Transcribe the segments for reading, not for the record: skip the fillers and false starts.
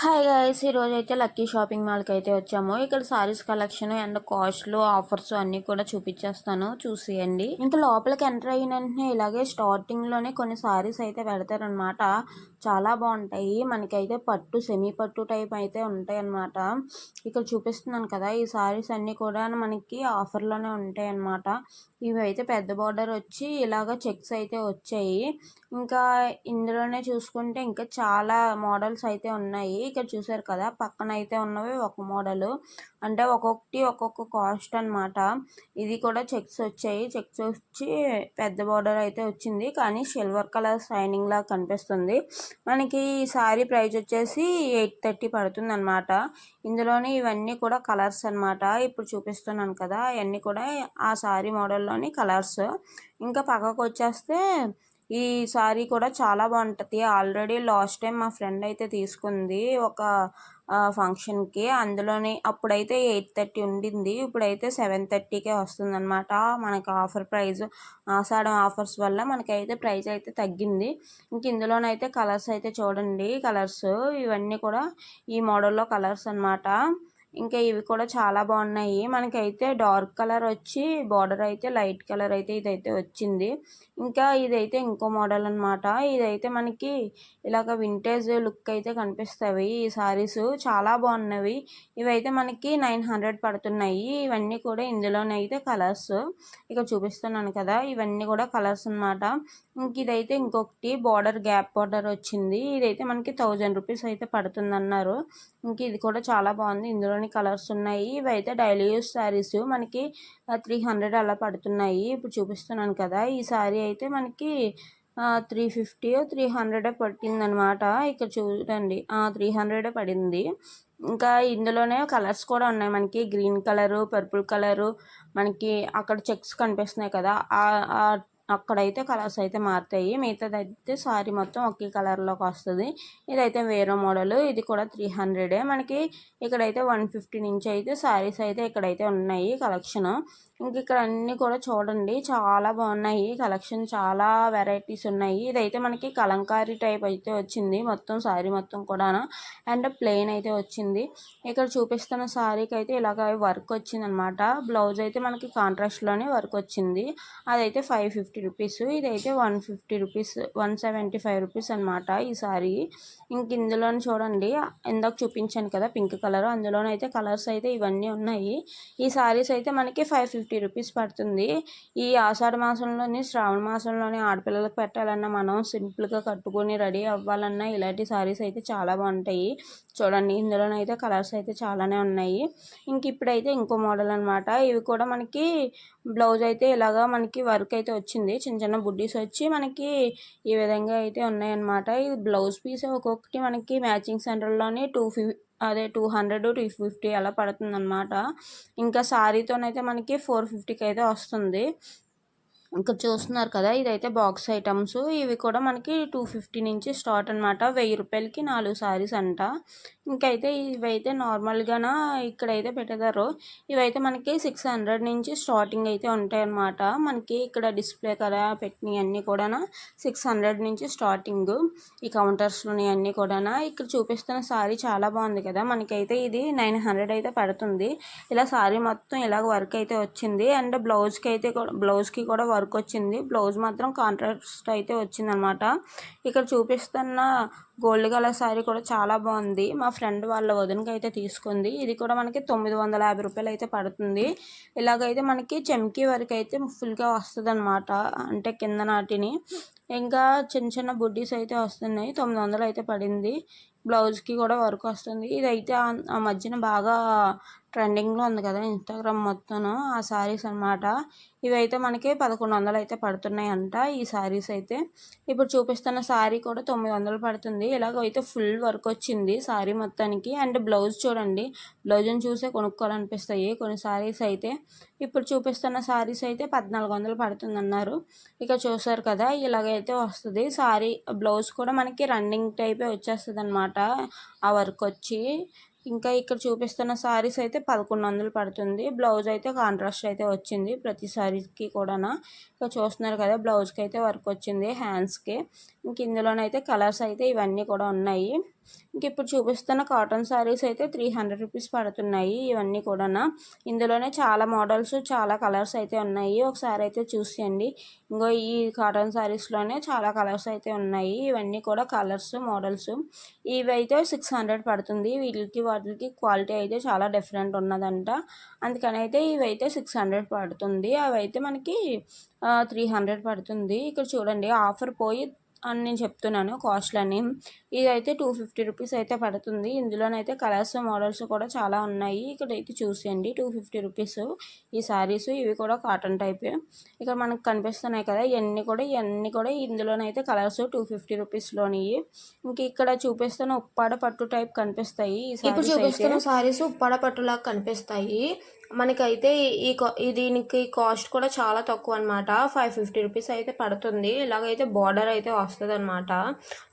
Hi guys, ఈరోజైతే lucky shopping మాల్కి అయితే వచ్చాము. ఇక్కడ సారీస్ కలెక్షన్ అండ్ కాస్ట్లు ఆఫర్స్ అన్నీ కూడా చూపించేస్తాను, చూసేయండి. ఇంకా లోపలికి ఎంటర్ అయిన వెంటనే ఇలాగే స్టార్టింగ్లోనే కొన్ని సారీస్ అయితే పెడతారనమాట. చాలా బాగుంటాయి. మనకైతే పట్టు, సెమీ పట్టు టైప్ అయితే ఉంటాయి అన్నమాట. ఇక్కడ చూపిస్తున్నాను కదా, ఈ సారీస్ అన్నీ కూడా మనకి ఆఫర్లోనే ఉంటాయి అన్నమాట. ఇవి అయితే పెద్ద బార్డర్ వచ్చి ఇలాగ చెక్స్ అయితే వచ్చాయి. ఇంకా ఇందులోనే చూసుకుంటే ఇంకా చాలా మోడల్స్ అయితే ఉన్నాయి. ఇక్కడ చూసారు కదా, పక్కన అయితే ఉన్నవి ఒక మోడల్, అంటే ఒక్కొక్కటి ఒక్కొక్క కాస్ట్ అనమాట. ఇది కూడా చెక్స్ వచ్చాయి. చెక్స్ వచ్చి పెద్ద బార్డర్ అయితే వచ్చింది, కానీ సిల్వర్ కలర్ షైనింగ్ లాగా కనిపిస్తుంది. మనకి ఈ సారీ ప్రైస్ వచ్చేసి 830 పడుతుంది అనమాట. ఇందులోని ఇవన్నీ కూడా కలర్స్ అనమాట. ఇప్పుడు చూపిస్తున్నాను కదా, ఇవన్నీ కూడా ఆ సారీ మోడల్లోని కలర్స్. ఇంకా పక్కకు వచ్చేస్తే ఈ సారీ కూడా చాలా బాగుంటుంది. ఆల్రెడీ లాస్ట్ టైం మా ఫ్రెండ్ అయితే తీసుకుంది ఒక ఫంక్షన్కి. అందులోని అప్పుడైతే 830 ఉండింది, ఇప్పుడైతే 730కే వస్తుంది అనమాట. మనకు ఆఫర్ ప్రైస్, ఆషాఢం ఆఫర్స్ వల్ల మనకైతే ప్రైస్ అయితే తగ్గింది. ఇంక ఇందులోనైతే కలర్స్ అయితే చూడండి, కలర్స్ ఇవన్నీ కూడా ఈ మోడల్లో కలర్స్ అనమాట. ఇంకా ఇవి కూడా చాలా బాగున్నాయి. మనకైతే డార్క్ కలర్ వచ్చి బార్డర్ అయితే లైట్ కలర్ అయితే ఇదైతే వచ్చింది. ఇంకా ఇదైతే ఇంకో మోడల్ అనమాట. ఇదైతే మనకి ఇలాగ వింటేజ్ లుక్ అయితే కనిపిస్తాయి. ఈ సారీస్ చాలా బాగున్నవి. ఇవైతే మనకి 900 పడుతున్నాయి. ఇవన్నీ కూడా ఇందులోనైతే కలర్స్ ఇక చూపిస్తున్నాను కదా, ఇవన్నీ కూడా కలర్స్ అనమాట. ఇంక ఇదైతే ఇంకొకటి బార్డర్, గ్యాప్ బార్డర్ వచ్చింది. ఇదైతే మనకి 1000 రూపీస్ అయితే పడుతుంది అన్నారు. ఇంక ఇది కూడా చాలా బాగుంది. ఇందులోని కలర్స్ ఉన్నాయి. ఇవైతే డైలీ యూస్ శారీస్ మనకి 300 అలా పడుతున్నాయి. ఇప్పుడు చూపిస్తున్నాను కదా, ఈ శారీ అయితే మనకి 350 300 పట్టిందనమాట. ఇక్కడ చూడండి, 300 పడింది. ఇంకా ఇందులోనే కలర్స్ కూడా ఉన్నాయి. మనకి గ్రీన్ కలరు, పర్పుల్ కలరు, మనకి అక్కడ చెక్స్ కనిపిస్తున్నాయి కదా, అక్కడైతే కలర్స్ అయితే మారుతాయి. మిగతాదైతే సారీ మొత్తం ఒకే కలర్లోకి వస్తుంది. ఇదైతే వేరే మోడల్, ఇది కూడా 300. మనకి ఇక్కడైతే 150 నుంచి అయితే సారీస్ అయితే ఇక్కడైతే ఉన్నాయి కలెక్షన్. ఇంక ఇక్కడ అన్నీ కూడా చూడండి, చాలా బాగున్నాయి కలెక్షన్, చాలా వెరైటీస్ ఉన్నాయి. ఇదైతే మనకి కలంకారీ టైప్ అయితే వచ్చింది మొత్తం సారీ మొత్తం కూడా, అండ్ ప్లెయిన్ అయితే వచ్చింది. ఇక్కడ చూపిస్తున్న సారీకి అయితే ఇలాగ వర్క్ వచ్చింది అనమాట. బ్లౌజ్ అయితే మనకి కాంట్రాస్ట్లోనే వర్క్ వచ్చింది. అదైతే 550 రూపీస్. ఇదైతే 150 రూపీస్, 175 రూపీస్ అనమాట ఈ సారీ. ఇంక ఇందులోని చూడండి, ఇందాక చూపించాను కదా పింక్ కలర్, అందులోనైతే కలర్స్ అయితే ఇవన్నీ ఉన్నాయి. ఈ సారీస్ అయితే మనకి 550 రూపీస్ పడుతుంది. ఈ ఆషాఢ మాసంలోని, శ్రావణ మాసంలోని ఆడపిల్లలకు పెట్టాలన్నా, మనం సింపుల్గా కట్టుకొని రెడీ అవ్వాలన్నా ఇలాంటి సారీస్ అయితే చాలా బాగుంటాయి. చూడండి, ఇందులోనైతే కలర్స్ అయితే చాలానే ఉన్నాయి. ఇంక ఇప్పుడైతే ఇంకో మోడల్ అనమాట. ఇవి కూడా మనకి బ్లౌజ్ అయితే ఇలాగా మనకి వర్క్ అయితే వచ్చింది, చిన్న చిన్న బుడ్డీస్ వచ్చి మనకి ఈ విధంగా అయితే ఉన్నాయన్నమాట. ఇది బ్లౌజ్ పీస్ ఒక్కొక్కటి మనకి మ్యాచింగ్ సెంటర్లోని 200 250 అలా పడుతుంది అనమాట. ఇంకా సారీతోనైతే మనకి 450కి అయితే వస్తుంది. ఇంకా చూస్తున్నారు కదా, ఇదైతే బాక్స్ ఐటమ్స్. ఇవి కూడా మనకి 250 నుంచి స్టార్ట్ అనమాట. 1000 రూపాయలకి 4 సారీస్ అంట. ఇంకైతే ఇవైతే నార్మల్గాన ఇక్కడైతే పెట్టేదారు. ఇవైతే మనకి 600 నుంచి స్టార్టింగ్ అయితే ఉంటాయి అన్నమాట. మనకి ఇక్కడ డిస్ప్లే కదా పెట్టినవి అన్నీ కూడా 600 నుంచి స్టార్టింగ్. ఈ కౌంటర్స్లోని అన్నీ కూడా. ఇక్కడ చూపిస్తున్న సారీ చాలా బాగుంది కదా, మనకైతే ఇది 900 అయితే పడుతుంది. ఇలా సారీ మొత్తం ఇలాగ వర్క్ అయితే వచ్చింది. అండ్ బ్లౌజ్కి కూడా వర్క్ వచ్చింది. బ్లౌజ్ మాత్రం కాంట్రాస్ట్ అయితే వచ్చింది అనమాట. ఇక్కడ చూపిస్తున్న గోల్డ్ కలర్ సారీ కూడా చాలా బాగుంది. మా ఫ్రెండ్ వాళ్ళ వదినకి అయితే తీసుకుంది. ఇది కూడా మనకి 950 రూపాయలు అయితే పడుతుంది. ఇలాగైతే మనకి చెమ్కీ వర్క్ అయితే ఫుల్గా వస్తుంది అనమాట, అంటే కింద నాటిని. ఇంకా చిన్న చిన్న బుడ్డీస్ అయితే వస్తున్నాయి. 900 అయితే పడింది. బ్లౌజ్కి కూడా వర్క్ వస్తుంది. ఇదైతే ఆ మధ్యన బాగా ట్రెండింగ్లో ఉంది కదా ఇన్స్టాగ్రామ్ మొత్తం, ఆ శారీస్ అనమాట. ఇవైతే మనకి 1100 అయితే పడుతున్నాయి అంట ఈ శారీస్ అయితే. ఇప్పుడు చూపిస్తున్న శారీ కూడా 900 పడుతుంది. ఇలాగైతే ఫుల్ వర్క్ వచ్చింది శారీ మొత్తానికి. అండ్ బ్లౌజ్ చూడండి, బ్లౌజ్ని చూసే కొనుక్కోవాలనిపిస్తాయి కొన్ని శారీస్ అయితే. ఇప్పుడు చూపిస్తున్న శారీస్ అయితే 1400 పడుతుంది అన్నారు. ఇక చూసారు కదా, ఇలాగైతే వస్తుంది శారీ. బ్లౌజ్ కూడా మనకి రన్నింగ్ టైపే వచ్చేస్తుంది అనమాట ఆ వర్క్ వచ్చి. ఇంకా ఇక్కడ చూపిస్తున్న సారీస్ అయితే 1100 పడుతుంది. బ్లౌజ్ అయితే కాంట్రాస్ట్ అయితే వచ్చింది ప్రతి సారీకి కూడా. ఇక్కడ చూస్తున్నారు కదా, బ్లౌజ్కి అయితే వర్క్ వచ్చింది హ్యాండ్స్కి. ఇంక ఇందులోనైతే కలర్స్ అయితే ఇవన్నీ కూడా ఉన్నాయి. ఇంక ఇప్పుడు చూపిస్తున్న కాటన్ శారీస్ అయితే 300 రూపీస్ పడుతున్నాయి ఇవన్నీ కూడా. ఇందులోనే చాలా మోడల్స్ చాలా కలర్స్ అయితే ఉన్నాయి. ఒకసారి అయితే చూసేయండి. ఇంకో ఈ కాటన్ శారీస్లోనే చాలా కలర్స్ అయితే ఉన్నాయి. ఇవన్నీ కూడా కలర్స్ మోడల్స్. ఇవైతే 600 పడుతుంది. వీటికి వాటికి క్వాలిటీ అయితే చాలా డిఫరెంట్ ఉన్నదంట. అందుకని అయితే ఇవైతే 600 పడుతుంది. అవైతే మనకి 300 పడుతుంది. ఇక్కడ చూడండి ఆఫర్ పోయి అని నేను చెప్తున్నాను కాస్ట్లని. ఇదైతే 250 రూపీస్ అయితే పడుతుంది. ఇందులోనైతే కలర్స్ మోడల్స్ కూడా చాలా ఉన్నాయి. ఇక్కడైతే చూసేయండి 250 రూపీస్ ఈ శారీస్. ఇవి కూడా కాటన్ టైపే. ఇక్కడ మనకు కనిపిస్తున్నాయి కదా ఇవన్నీ కూడా ఇందులోనైతే కలర్స్ 250 రూపీస్లోని. ఇంక ఇక్కడ చూపిస్తున్న ఉప్పాడ పట్టు టైప్ కనిపిస్తాయి. ఇప్పుడు చూపిస్తున్న శారీస్ ఉప్పాడ పట్టులాగా కనిపిస్తాయి. మనకైతే దీనికి కాస్ట్ కూడా చాలా తక్కువ అనమాట. 550 రూపీస్ అయితే పడుతుంది. ఇలాగైతే బార్డర్ అయితే వస్తుంది అనమాట.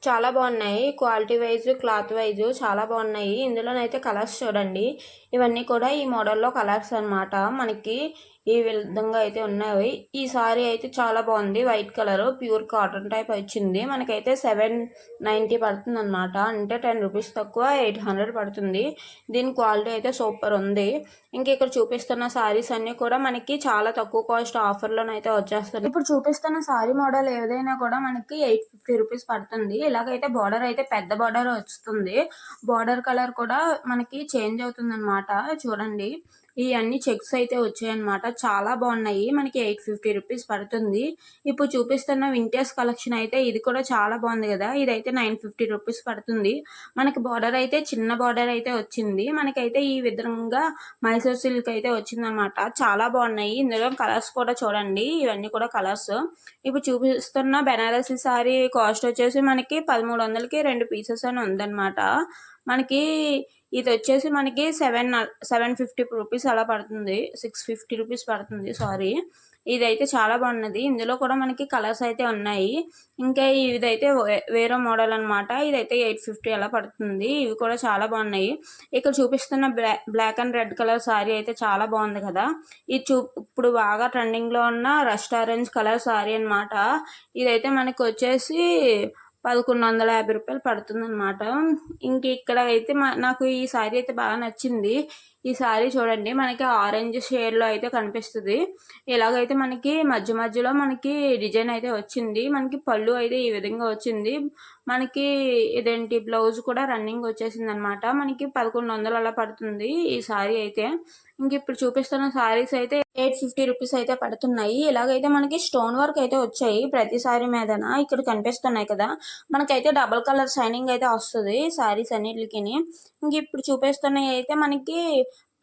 చాలా బాగున్నాయి క్వాలిటీ వైజ్ క్లాత్ వైజ్ చాలా బాగున్నాయి. ఇందులోనైతే కలర్స్ చూడండి. ఇవన్నీ కూడా ఈ మోడల్లో కలర్స్ అనమాట. మనకి ఈ విధంగా అయితే ఉన్నాయి. ఈ సారీ అయితే చాలా బాగుంది. White colour pure cotton type వచ్చింది. మనకైతే 790 పడుతుంది అనమాట. అంటే 10 రూపీస్ తక్కువ 800 పడుతుంది. దీని క్వాలిటీ అయితే సూపర్ ఉంది. ఇంక ఇక్కడ చూపిస్తున్న సారీస్ అన్నీ కూడా మనకి చాలా తక్కువ కాస్ట్ ఆఫర్లోనైతే వచ్చేస్తుంది. ఇప్పుడు చూపిస్తున్న సారీ మోడల్ ఏదైనా కూడా మనకి 850 రూపీస్ పడుతుంది. ఇలాగైతే బార్డర్ అయితే పెద్ద బార్డర్ వస్తుంది. బార్డర్ కలర్ కూడా మనకి చేంజ్ అవుతుంది అనమాట. చూడండి ఇవన్నీ చెక్స్ అయితే వచ్చాయన్నమాట. చాలా బాగున్నాయి. మనకి 850 రూపీస్ పడుతుంది. ఇప్పుడు చూపిస్తున్న వింటేజ్ కలెక్షన్ అయితే ఇది కూడా చాలా బాగుంది కదా. ఇదైతే 950 రూపీస్ పడుతుంది. మనకి బార్డర్ అయితే చిన్న బార్డర్ అయితే వచ్చింది. మనకైతే ఈ విధంగా మైసూర్ సిల్క్ అయితే వచ్చిందనమాట. చాలా బాగున్నాయి. ఇందులో కలర్స్ కూడా చూడండి. ఇవన్నీ కూడా కలర్స్. ఇప్పుడు చూపిస్తున్న బెనారసీ సారీ కాస్ట్ వచ్చేసి మనకి 1300కి 2 పీసెస్ అని ఉందన్నమాట. మనకి ఇది వచ్చేసి మనకి 750 రూపీస్ అలా పడుతుంది. 650 రూపీస్ పడుతుంది సారీ. ఇదైతే చాలా బాగున్నది. ఇందులో కూడా మనకి కలర్స్ అయితే ఉన్నాయి. ఇంకా ఇదైతే వేరే మోడల్ అనమాట. ఇదైతే 850 అలా పడుతుంది. ఇవి కూడా చాలా బాగున్నాయి. ఇక్కడ చూపిస్తున్న black and red colour sari అయితే చాలా బాగుంది కదా. ఇది ఇప్పుడు బాగా ట్రెండింగ్లో ఉన్న రస్ట్ ఆరెంజ్ కలర్ సారీ అనమాట. ఇదైతే మనకి వచ్చేసి 1150 రూపాయలు పడుతుంది అనమాట. ఇంక ఇక్కడ అయితే నాకు ఈ శారీ అయితే బాగా నచ్చింది. ఈ శారీ చూడండి మనకి ఆరెంజ్ షేడ్లో అయితే కనిపిస్తుంది. ఇలాగైతే మనకి మధ్యలో మనకి డిజైన్ అయితే వచ్చింది. మనకి పళ్ళు అయితే ఈ విధంగా వచ్చింది. మనకి ఇదేంటి బ్లౌజ్ కూడా రన్నింగ్ వచ్చేసింది అనమాట. మనకి 1100 అలా పడుతుంది ఈ శారీ అయితే. ఇంక ఇప్పుడు చూపిస్తున్న శారీస్ అయితే 850 రూపీస్ అయితే పడుతున్నాయి. ఇలాగైతే మనకి స్టోన్ వర్క్ అయితే వచ్చాయి ప్రతి శారీ మీదన. ఇక్కడ కనిపిస్తున్నాయి కదా. మనకైతే డబుల్ కలర్ షైనింగ్ అయితే వస్తుంది శారీస్ అన్నిటికి. ఇంక ఇప్పుడు చూపిస్తున్నాయి అయితే మనకి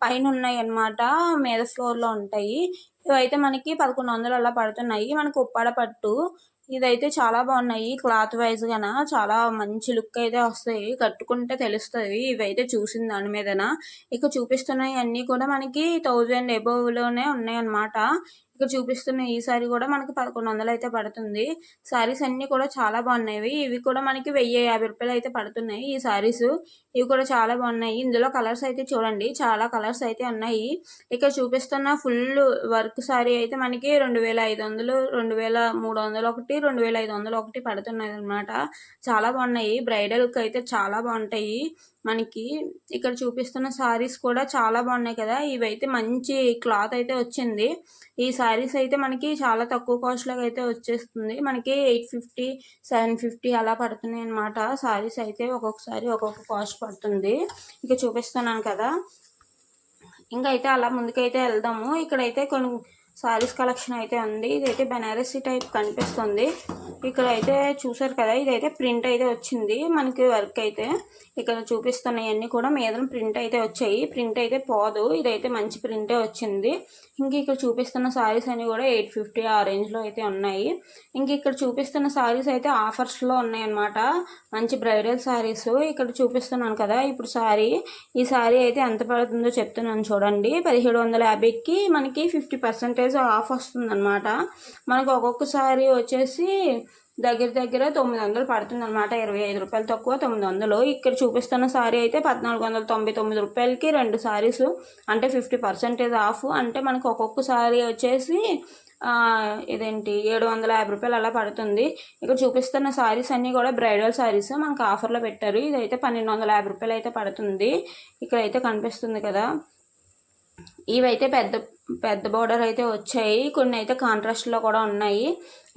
పైన ఉన్నాయి అన్నమాట. మీద ఫ్లోర్లో ఉంటాయి. ఇవైతే మనకి 1100 అలా పడుతున్నాయి. మనకు ఉప్పాడ పట్టు ఇదైతే చాలా బాగున్నాయి. క్లాత్ వైజ్ గాన చాలా మంచి లుక్ అయితే వస్తాయి. కట్టుకుంటే తెలుస్తుంది ఇవైతే చూసిన దాని మీదన. ఇక చూపిస్తున్నాయి అన్నీ కూడా మనకి 1000 అబోవ్లోనే ఉన్నాయి అన్నమాట. ఇక్కడ చూపిస్తున్న ఈ సారీ కూడా మనకి 1100 అయితే పడుతుంది. సారీస్ అన్నీ కూడా చాలా బాగున్నాయి. ఇవి కూడా మనకి 1050 రూపాయలు అయితే పడుతున్నాయి ఈ సారీస్. ఇవి కూడా చాలా బాగున్నాయి. ఇందులో కలర్స్ అయితే చూడండి చాలా కలర్స్ అయితే ఉన్నాయి. ఇక్కడ చూపిస్తున్న ఫుల్ వర్క్ సారీ అయితే మనకి 2500 2300 ఒకటి 2500 ఒకటి పడుతున్నాయి అనమాట. చాలా బాగున్నాయి. బ్రైడల్కి అయితే చాలా బాగుంటాయి మనకి. ఇక్కడ చూపిస్తున్న సారీస్ కూడా చాలా బాగున్నాయి కదా. ఇవైతే మంచి క్లాత్ అయితే వచ్చింది. ఈ సారీస్ అయితే మనకి చాలా తక్కువ కాస్ట్లో అయితే వచ్చేస్తుంది. మనకి 850 750 అలా పడుతున్నాయి అనమాట. సారీస్ అయితే ఒక్కొక్కసారి ఒక్కొక్క కాస్ట్ పడుతుంది. ఇక చూపిస్తున్నాను కదా. ఇంకా అయితే అలా ముందుకైతే వెళ్దాము. ఇక్కడైతే కొన్ని సారీస్ కలెక్షన్ అయితే ఉంది. ఇదైతే బెనారసీ టైప్ కనిపిస్తుంది. ఇక్కడ అయితే చూసారు కదా. ఇదైతే ప్రింట్ అయితే వచ్చింది మనకి వర్క్ అయితే. ఇక్కడ చూపిస్తున్నాయన్నీ కూడా మీద ప్రింట్ అయితే వచ్చాయి. ప్రింట్ అయితే పోదు. ఇదైతే మంచి ప్రింటే వచ్చింది. ఇంక ఇక్కడ చూపిస్తున్న సారీస్ అన్ని కూడా 850 ఆ రేంజ్లో అయితే ఉన్నాయి. ఇంక ఇక్కడ చూపిస్తున్న సారీస్ అయితే ఆఫర్స్లో ఉన్నాయన్నమాట. మంచి బ్రైడల్ సారీస్ ఇక్కడ చూపిస్తున్నాను కదా. ఇప్పుడు ఈ సారీ అయితే ఎంత పడుతుందో చెప్తున్నాను చూడండి. 1750కి మనకి 50% ఆఫ్ వస్తుంది అనమాట. మనకు ఒక్కొక్క సారీ వచ్చేసి దగ్గర 900 పడుతుంది అనమాట. 25 రూపాయలు తక్కువ 900. ఇక్కడ చూపిస్తున్న సారీ అయితే 1499 రూపాయలకి 2 సారీస్. అంటే 50% ఆఫ్. అంటే మనకు ఒక్కొక్క సారీ వచ్చేసి ఇదేంటి 750 రూపాయలు అలా పడుతుంది. ఇక్కడ చూపిస్తున్న శారీస్ అన్నీ కూడా బ్రైడల్ శారీస్ మనకు ఆఫర్లో పెట్టారు. ఇదైతే 1250 రూపాయలు అయితే పడుతుంది. ఇక్కడైతే కనిపిస్తుంది కదా, ఇవైతే పెద్ద పెద్ద బోర్డర్ అయితే వచ్చాయి. కొన్ని అయితే కాంట్రాస్ట్లో కూడా ఉన్నాయి.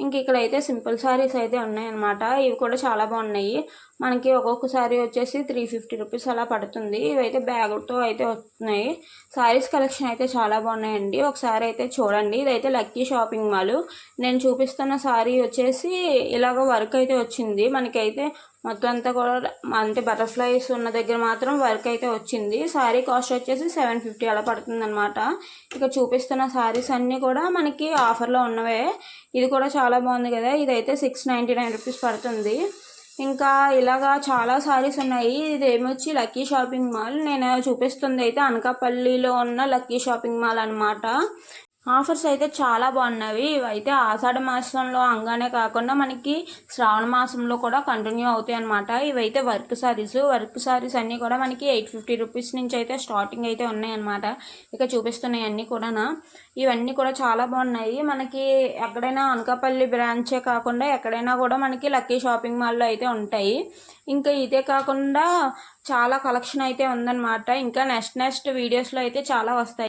ఇంక ఇక్కడైతే సింపుల్ శారీస్ అయితే ఉన్నాయన్నమాట. ఇవి కూడా చాలా బాగున్నాయి. మనకి ఒక్కొక్క శారీ వచ్చేసి 350 రూపీస్ అలా పడుతుంది. ఇవైతే బ్యాగ్తో అయితే వస్తున్నాయి. శారీస్ కలెక్షన్ అయితే చాలా బాగున్నాయండి. ఒకసారి అయితే చూడండి. ఇదైతే లక్కీ షాపింగ్ మాల్. నేను చూపిస్తున్న శారీ వచ్చేసి ఇలాగ వర్క్ అయితే వచ్చింది. మనకైతే మొత్తం అంతా కూడా అంటే బటర్ఫ్లైస్ ఉన్న దగ్గర మాత్రం వర్క్ అయితే వచ్చింది. శారీ కాస్ట్ వచ్చేసి 750 అలా పడుతుంది అనమాట. ఇక చూపిస్తున్న శారీస్ అన్నీ కూడా మనకి ఆఫర్లో ఉన్నవే. ఇది కూడా చాలా బాగుంది కదా, ఇదైతే 699 రూపీస్ పడుతుంది. ఇంకా ఇలాగా చాలా శారీస్ ఉన్నాయి. ఇది ఏమొచ్చి లక్కీ షాపింగ్ మాల్. నేను చూపిస్తుంది అయితే అనకాపల్లిలో ఉన్న లక్కీ షాపింగ్ మాల్ అనమాట. ఆఫర్స్ అయితే చాలా బాగున్నవి. ఇవైతే ఆషాఢ మాసంలో అంగానే కాకుండా మనకి శ్రావణ మాసంలో కూడా కంటిన్యూ అవుతాయి అనమాట. ఇవైతే వర్క్ సారీస్ అన్నీ కూడా మనకి 850 రూపీస్ నుంచి అయితే స్టార్టింగ్ అయితే ఉన్నాయి అనమాట. ఇక చూపిస్తున్నాయి అన్నీ కూడా. ఇవన్నీ కూడా చాలా బాగున్నాయి. మనకి ఎక్కడైనా అనకాపల్లి బ్రాంచే కాకుండా ఎక్కడైనా కూడా మనకి లక్కీ షాపింగ్ మాల్లో అయితే ఉంటాయి. ఇంకా ఇదే కాకుండా చాలా కలెక్షన్ అయితే ఉందన్నమాట. ఇంకా నెక్స్ట్ వీడియోస్లో అయితే చాలా వస్తాయి.